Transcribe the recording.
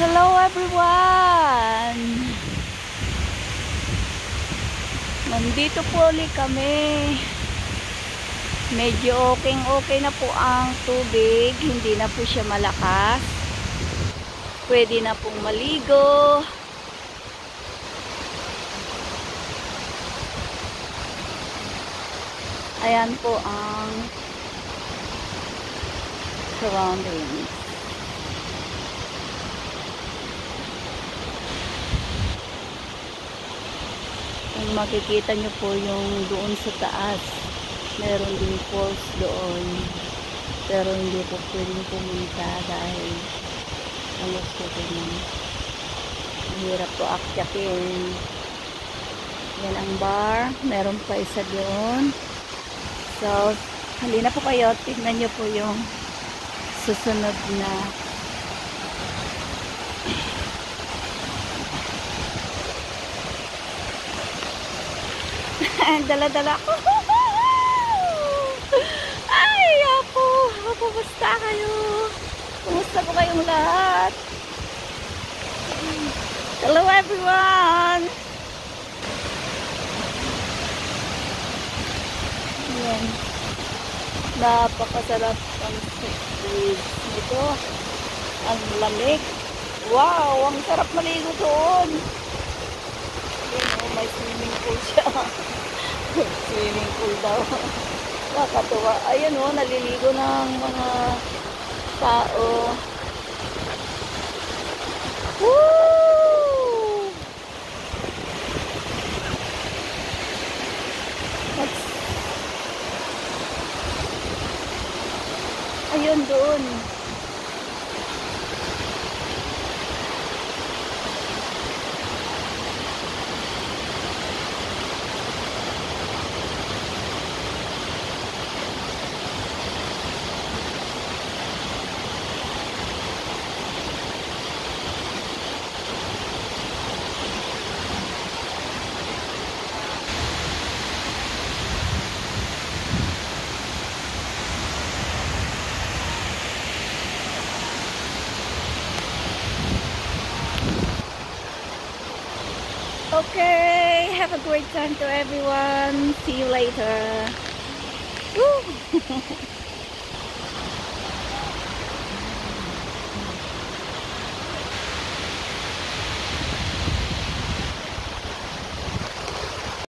Hello everyone! Nandito po ulit kami. Medyo okay na po ang tubig. Hindi na po siya malakas. Pwede na pong maligo. Ayan po ang surroundings. Kung makikita nyo po yung doon sa taas, meron din falls doon, pero hindi po pwedeng pumunta dahil ang gusto ko naman mahirap po akyakin. Yan ang bar, meron pa isa doon. So halina po kayo, tignan nyo po yung susunod na dala-dala ko. Ay, ako. Kumusta kayo? Kumusta po kayong lahat? Hello everyone! Yan. Napakasarap ang breeze dito. Ang lamig. Wow! Ang sarap maligo doon. Yan o, may swimming pool siya. Swimming pool daw. Nakakatuwa. Ayan o, naliligo ng mga tao. Woo! Ayun doon. Okay, have a great time to everyone. See you later. Woo!